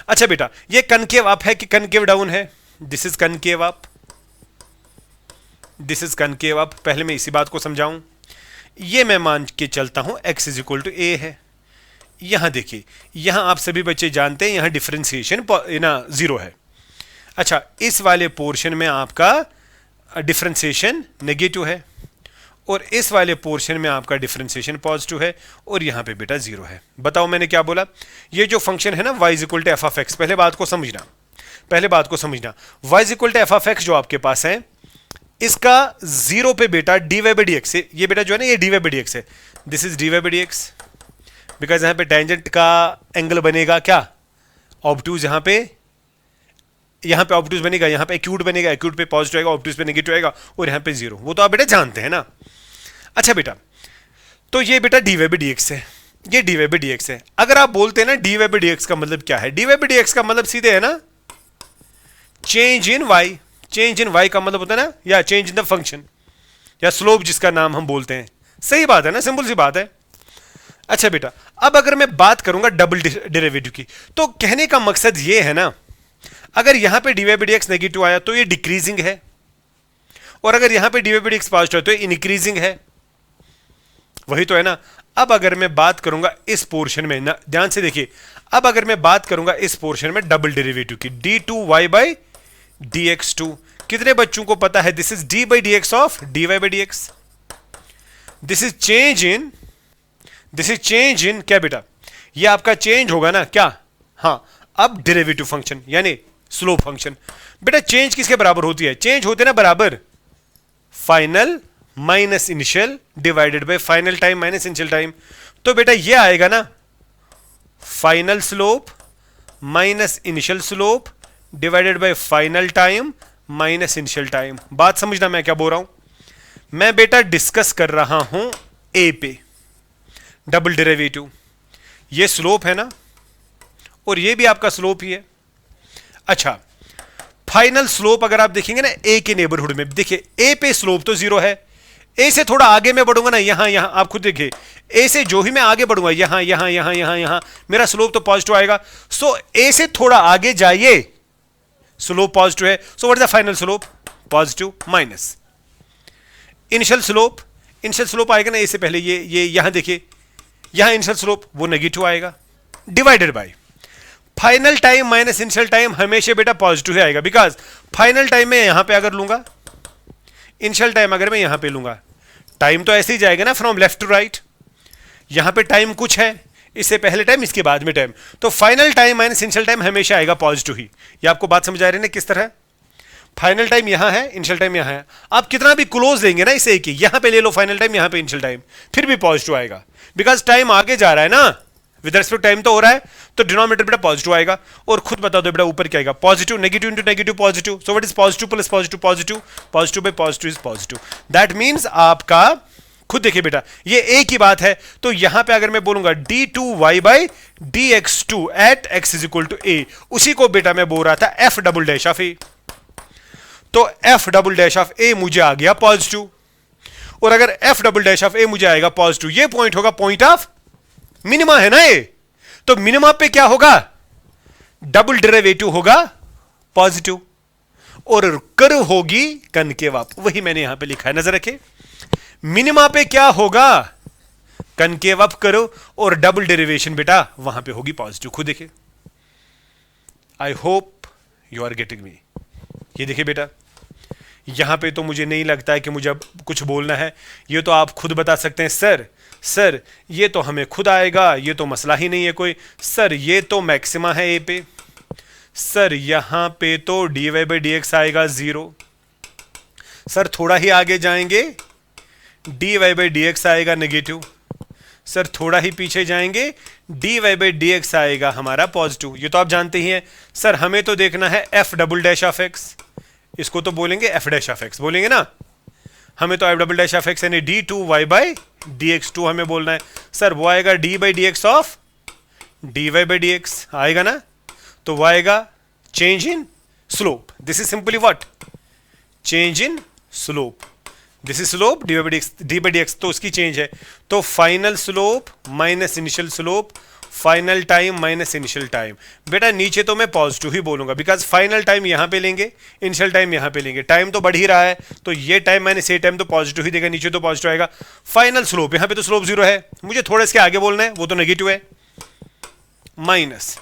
अच्छा बेटा, ये कनकेव अप है कि कनकेव डाउन है? This is concave up, this is concave up. पहले मैं इसी बात को समझाऊं। ये मैं मान के चलता हूं x इज इक्वल टू ए है। यहां देखिए, यहां आप सभी बच्चे जानते हैं यहां डिफरेंशिएशन ना 0 है। अच्छा, इस वाले पोर्शन में आपका डिफरेंशिएशन नेगेटिव है, और इस वाले पोर्शन में आपका डिफरेंशिएशन पॉजिटिव है, और यहां पे बेटा 0 है। बताओ मैंने क्या बोला? ये जो फंक्शन है ना y is equal to f of x, पहले बात को समझना, पहले बात को समझना। y is equal to f of x जो आपके पास है, इसका 0 पे बेटा dy बाई डी एक्स, ये बेटा जो है ना ये dy बाई डी एक्स है। This is dy by D x, because यहां पे टेंजेंट का एंगल बनेगा क्या? ऑब्टूज। यहां पे ऑब्टूज बनेगा, यहां पे एक्यूट बनेगा, एक्यूट पे पॉजिटिव आएगा, ऑब्टूज पे नेगेटिव आएगा, और यहां पे 0। वो तो आप बेटा जानते हैं ना। अच्छा बेटा, तो ये बेटा dy बाई डी एक्स है, ये dy बाई डी एक्स है। अगर आप बोलते हैं ना dy बाई डी एक्स का मतलब क्या है, dy बाई डी एक्स का मतलब सीधे है ना change in y। Change in y का मतलब होता है ना, या चेंज इन द फंक्शन, या स्लोप जिसका नाम हम बोलते हैं। सही बात है ना, सिंपल सी बात है। अच्छा बेटा, अब अगर मैं बात करूंगा डबल डेरिवेटिव की, तो कहने का मकसद ये है ना, अगर यहां पे dy by D x negative आया तो ये डिक्रीजिंग है, और अगर यहां पे dy by D x positive है तो ये इंक्रीजिंग है। वही तो है ना। अब अगर मैं बात करूंगा इस पोर्शन में ना, ध्यान से देखिए, अब अगर मैं बात करूंगा इस पोर्शन में डबल डेरिवेटिव की, d2y बाई dx2, कितने बच्चों को पता है this is d by D x of dy by D x? This is change in, this is change in क्या बेटा? ये आपका चेंज होगा ना क्या? हाँ, अब डेरिवेटिव फंक्शन यानी स्लोप फंक्शन। बेटा चेंज किसके बराबर होती है? चेंज होते ना बराबर final minus initial divided by final time minus initial time. तो बेटा ये आएगा ना final slope minus initial slope divided by final time minus initial time. बात समझना मैं क्या बोल रहा हूं। मैं बेटा डिस्कस कर रहा हूं ए पे डबल डेरिवेटिव, ये स्लोप है ना, और ये भी आपका स्लोप ही है। अच्छा, फाइनल स्लोप अगर आप देखेंगे ना ए के नेबरहुड में, देखिए ए पे स्लोप तो 0 है, ए से थोड़ा आगे मैं बढ़ूंगा ना, यहां आप खुद देखिए, ए से जो ही मैं आगे बढ़ूंगा यहां मेरा स्लोप तो पॉजिटिव आएगा। सो ए से थोड़ा आगे जाइए, स्लोप पॉजिटिव है, so what is the final slope? Positive minus initial slope, initial slope आएगा ना ए से पहले, ये यहां देखिए, यहां इनिशियल स्लोप वो नेगेटिव आएगा, divided by final time minus initial time, हमेशा बेटा पॉजिटिव ही आएगा, बिकॉज फाइनल टाइम में यहां पे अगर लूंगा, इनिशियल टाइम अगर मैं यहां पे लूंगा, टाइम तो ऐसे ही जाएगा ना फ्रॉम लेफ्ट टू राइट। यहां पे टाइम कुछ है, इससे पहले टाइम इसके बाद में टाइम, तो final time minus initial time हमेशा आएगा पॉजिटिव ही। ये आपको बात समझ आ रही है ना किस तरह? फाइनल टाइम यहां है, इनिशियल टाइम यहां है, आप कितना भी क्लोज देंगे ना इसे, कि यहां पे ले लो फाइनल टाइम, यहां पे इनिशियल टाइम, फिर भी पॉजिटिव आएगा, बिकॉज टाइम आगे जा रहा है ना, विद रेस्पेक्ट टाइम तो हो रहा है, तो डिनोमिनेटर बेटा पॉजिटिव आएगा। और खुद बता दो बेटा ऊपर क्या आएगा? Positive, negative into negative positive, so what is positive plus positive? Positive, positive by positive is positive. That means आपका खुद देखिए बेटा, ये ए की बात है, तो यहां पे अगर मैं बोलूंगा d2y by dx2 at x is equal to a, उसी को बेटा मैं बोल रहा था f double dash of a. तो f double dash of a मुझे आ गया पॉजिटिव, और अगर f double dash of a मुझे आएगा पॉजिटिव, ये पॉइंट होगा पॉइंट ऑफ मिनिमा है ना ये, तो मिनिमा पे क्या होगा? डबल डेरिवेटिव होगा पॉजिटिव, और कर्व होगी कनकेव अप, वही मैंने यहां पे लिखा है, नजर रखे। मिनिमा पे क्या होगा? कनकेव अप करो, और डबल डेरिवेशन बेटा वहां पे होगी पॉजिटिव। खुद देखिए, I hope you are getting me. ये देखिए बेटा, यहां पे तो मुझे नहीं लगता है कि मुझे अब कुछ बोलना है, ये तो आप खुद बता सकते हैं। सर ये तो हमें खुद आएगा, ये तो मसला ही नहीं है कोई। सर ये तो मैक्सिमा है ए पे। सर यहां पे तो dy बाई डी एक्स आएगा 0। सर थोड़ा ही आगे जाएंगे, dy बाई डी एक्स आएगा नेगेटिव। सर थोड़ा ही पीछे जाएंगे, dy बाई डी एक्स आएगा हमारा पॉजिटिव। ये तो आप जानते ही हैं। सर हमें तो देखना है f double dash of x, इसको तो बोलेंगे f डैश ऑफ x, बोलेंगे ना। हमें तो f double dash of x यानी d2y बाई डी एक्स 2 हमें बोलना है। सर वो आएगा d by D x of dy by D x आएगा ना, तो वो आएगा change in slope. This is simply what, change in slope. This is slope D by D x, तो उसकी चेंज है। तो final slope minus initial slope, final time minus initial time. बेटा नीचे तो मैं पॉजिटिव ही बोलूंगा, बिकॉज फाइनल टाइम यहां पे लेंगे, इनिशियल टाइम यहां पे लेंगे। टाइम तो बढ़ ही रहा है, तो ये टाइम माइनस ये टाइम तो पॉजिटिव ही देगा, नीचे तो पॉजिटिव आएगा। फाइनल स्लोप, यहां पे तो स्लोप 0 है, मुझे थोड़ा इसके आगे बोलना है, वो तो नेगेटिव है। माइनस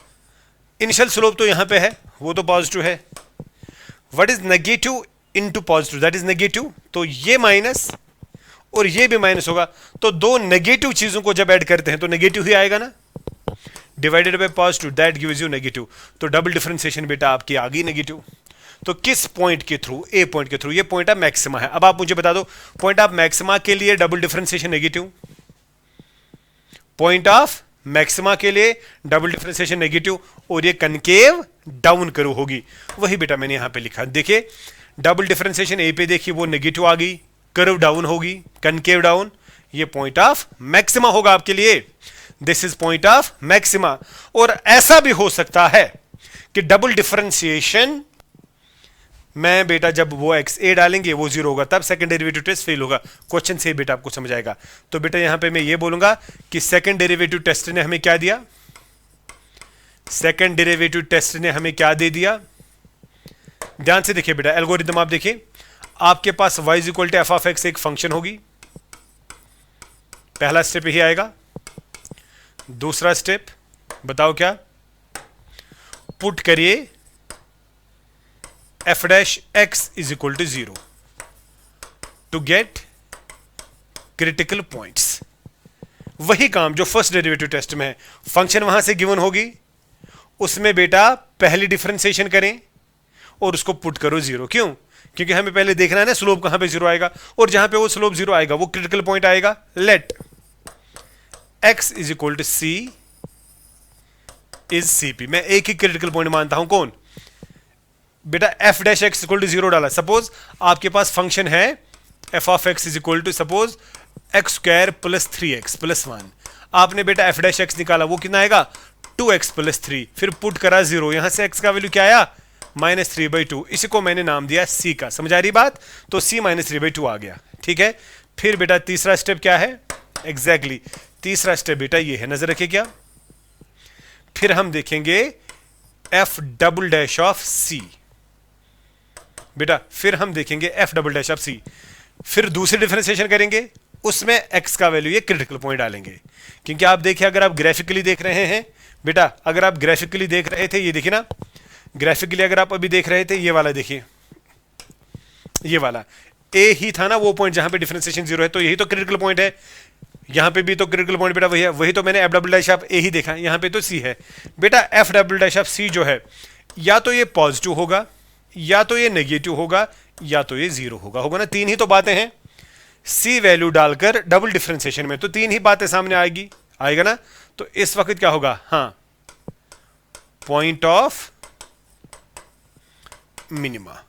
इनिशियल स्लोप तो यहां पे है, वो तो पॉजिटिव है। What is negative into positive, that is negative. तो ये माइनस और ये भी माइनस होगा, तो दो नेगेटिव चीजों को जब ऐड करते हैं तो नेगेटिव ही आएगा ना, divided by positive, that gives you negative. तो डबल डिफरेंशिएशन बेटा आपकी आ गई नेगेटिव। तो किस पॉइंट के थ्रू, ए पॉइंट के थ्रू, ये पॉइंट ऑफ मैक्सिमा है। अब आप मुझे बता दो, पॉइंट ऑफ मैक्सिमा के लिए double differentiation negative, point of maxima के लिए डबल डिफरेंशिएशन नेगेटिव, और ये कनकेव डाउन करो होगी, वही बेटा मैंने यहां पे लिखा। देखिए डबल डिफरेंशिएशन ए पे देखिए वो नेगेटिव आ गई, कर्व डाउन होगी, कनकेव डाउन, ये पॉइंट ऑफ मैक्सिमा होगा आपके लिए। This is point of maxima. और ऐसा भी हो सकता है कि डबल डिफरेंशिएशन में बेटा जब वो एक्स ए डालेंगे वो 0 होगा, तब सेकंड डेरिवेटिव टेस्ट फेल होगा। क्वेश्चन से बेटा आपको समझ आएगा। तो बेटा यहां पे मैं ये बोलूंगा कि सेकंड डेरिवेटिव टेस्ट ने हमें क्या दिया, सेकंड डेरिवेटिव टेस्ट ने हमें क्या दे दिया। ध्यान से देखिए बेटा, एल्गोरिथम आप देखिए, आपके पास y is equal to f of x एक फंक्शन होगी, पहला स्टेप यही आएगा। दूसरा स्टेप बताओ क्या, पुट करिए f dash x is equal to 0 to get critical points. वही काम जो फर्स्ट डेरिवेटिव टेस्ट में है, फंक्शन वहां से गिवन होगी, उसमें बेटा पहली डिफरेंशिएशन करें और उसको पुट करो 0। क्यों? क्योंकि हमें पहले देखना है ना स्लोप कहां पे 0 आएगा, और जहां पे वो स्लोप 0 आएगा वो क्रिटिकल पॉइंट आएगा। Let x is equal to c is C P. मैं एक ही क्रिटिकल पॉइंट मानता हूं, कौन बेटा, f dash x equal to 0 डाला। सपोज आपके पास फंक्शन है F of x is equal to suppose x square plus 3x plus 1। आपने बेटा एफ डैश एक्स निकाला, वो कितना आएगा 2x प्लस 3, फिर पुट करा 0, यहां से x का वैल्यू क्या आया -3/2। इसी को मैंने नाम दिया c का। समझ आ रही बात? तो c -3/2 आ गया। ठीक है, फिर बेटा तीसरा स्टेप क्या है, एग्जैक्टली तीसरा स्टेप बेटा ये है, नजर रखिए क्या। फिर हम देखेंगे f double dash of c बेटा, फिर हम देखेंगे f double dash of c। फिर दूसरी डिफरेंशिएशन करेंगे, उसमें x का वैल्यू ये क्रिटिकल पॉइंट डालेंगे। क्योंकि आप देखिए, अगर आप ग्राफिकली देख रहे हैं बेटा, अगर आप ग्राफिकली देख रहे थे, ये देखिए ना, ग्राफिकली अगर आप अभी देख रहे थे, ये वाला देखिए, ये वाला ए ही था ना वो पॉइंट जहां पे डिफरेंशिएशन 0 है, तो यही तो क्रिटिकल पॉइंट है। यहां पे भी तो क्रिटिकल पॉइंट बेटा वही है, वही तो मैंने एफ डबल डैश ऑफ ए ही देखा, यहां पे तो सी है बेटा। एफ डबल डैश ऑफ सी जो है, या तो ये पॉजिटिव होगा, या तो ये नेगेटिव होगा, या तो ये 0 होगा। होगा ना, तीन ही तो बातें हैं। सी वैल्यू डालकर डबल डिफरेंशिएशन में तो तीन ही बातें सामने आएगी, आएगा ना। तो इस वक्त क्या होगा, हाँ, पॉइंट ऑफ मिनिमा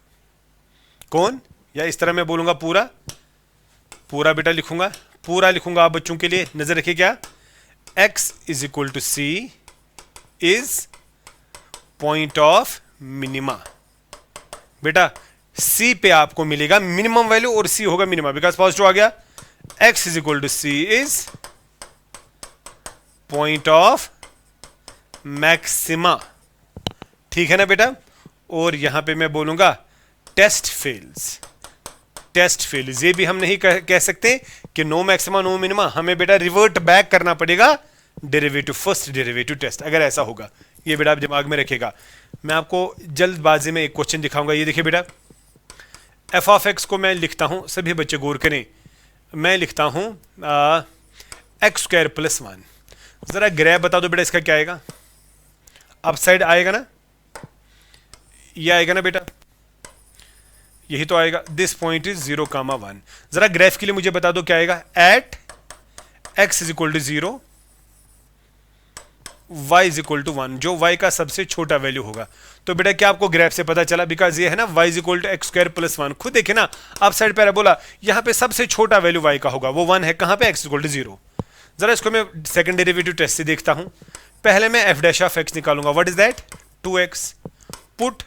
कौन, या इस तरह मैं बोलूंगा पूरा पूरा बेटा लिखूंगा, पूरा लिखूंगा आप बच्चों के लिए। नजर रखिए क्या, x is equal to c is point of minima. बेटा c पे आपको मिलेगा मिनिमम वैल्यू और c होगा मिनिमा, बिकॉज पॉजिटिव आ गया। x is equal to c is point of maxima. ठीक है ना बेटा। और यहां पे मैं बोलूंगा टेस्ट फेल्स, टेस्ट फेल्स। ये भी हम नहीं कह सकते कि नो मैक्सिमा नो मिनिमा, हमें बेटा रिवर्ट बैक करना पड़ेगा डेरिवेटिव, फर्स्ट डेरिवेटिव टेस्ट, अगर ऐसा होगा। ये बेटा आप दिमाग में रखिएगा। मैं आपको जल्दबाजी में एक क्वेश्चन दिखाऊंगा, ये देखिए बेटा, एफ ऑफ एक्स को मैं लिखता हूं, सभी बच्चे गौर करें, मैं लिखता हूं एक्स स्क्वायर प्लस 1। जरा ग्रैफ बता दो बेटा इसका क्या आएगा, अप साइड आएगा ना, ये आएगा ना बेटा, यही तो आएगा। This point is 0,1। जरा ग्राफ के लिए मुझे बता दो क्या आएगा, at x is equal to 0, y is equal to 1, जो y का सबसे छोटा वैल्यू होगा। तो बेटा क्या आपको ग्राफ से पता चला, बिकॉज ये है ना y is equal to x square plus 1, खुद देखे ना अप साइड पैराबोला, यहां पे सबसे छोटा वैल्यू y का होगा, वो 1 है, कहां पे x इक्वल टू 0। जरा इसको मैं सेकंड डेरिवेटिव टेस्ट से देखता हूं। पहले मैं f डैश ऑफ x निकालूंगा, what is that, 2x, put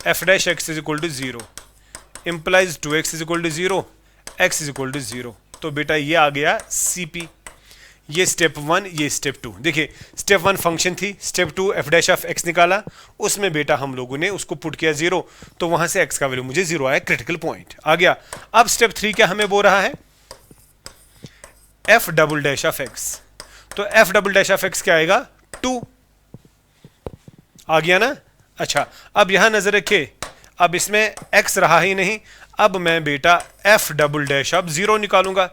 f dash x is equal to 0 implies 2x is equal to 0, x is equal to 0। तो बेटा ये आ गया CP, ये स्टेप 1, ये स्टेप 2। देखिए स्टेप 1 फंक्शन थी, step 2 f dash of x निकाला, उसमें बेटा हम लोगों ने उसको पुट किया 0, तो वहां से x का वैल्यू मुझे 0 आया, क्रिटिकल पॉइंट आ गया। अब स्टेप 3 क्या हमें बोल रहा है, f double dash of x, तो f double dash of x क्या आएगा, 2 आ गया ना। अच्छा अब यहां नजर रखिए, अब इसमें x रहा ही नहीं, अब मैं बेटा f डबल डैश ऑफ 0 निकालूंगा,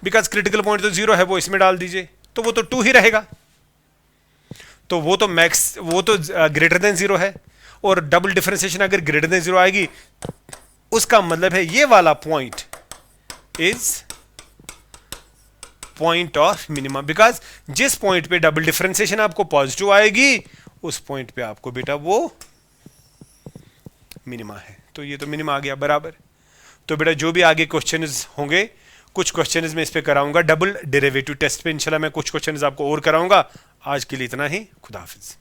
बिकॉज क्रिटिकल पॉइंट तो 0 है, वो इसमें डाल दीजिए, तो वो तो 2 ही रहेगा, तो वो तो मैक्स, वो तो ग्रेटर देन 0 है, और डबल डिफरेंशिएशन अगर ग्रेटर देन 0 आएगी, उसका मतलब है ये वाला point is point of minimum, because जिस पॉइंट पे डबल डिफरेंशिएशन आपको पॉजिटिव आएगी, उस पॉइंट पे आपको बेटा वो मिनिमा है। तो ये तो मिनिमा आ गया बराबर। तो बेटा जो भी आगे क्वेश्चंस होंगे, कुछ क्वेश्चंस मैं इस पे कराऊंगा, डबल डेरिवेटिव टेस्ट पे इंशाल्लाह मैं कुछ क्वेश्चंस आपको और कराऊंगा। आज के लिए इतना ही, खुदा हाफिज।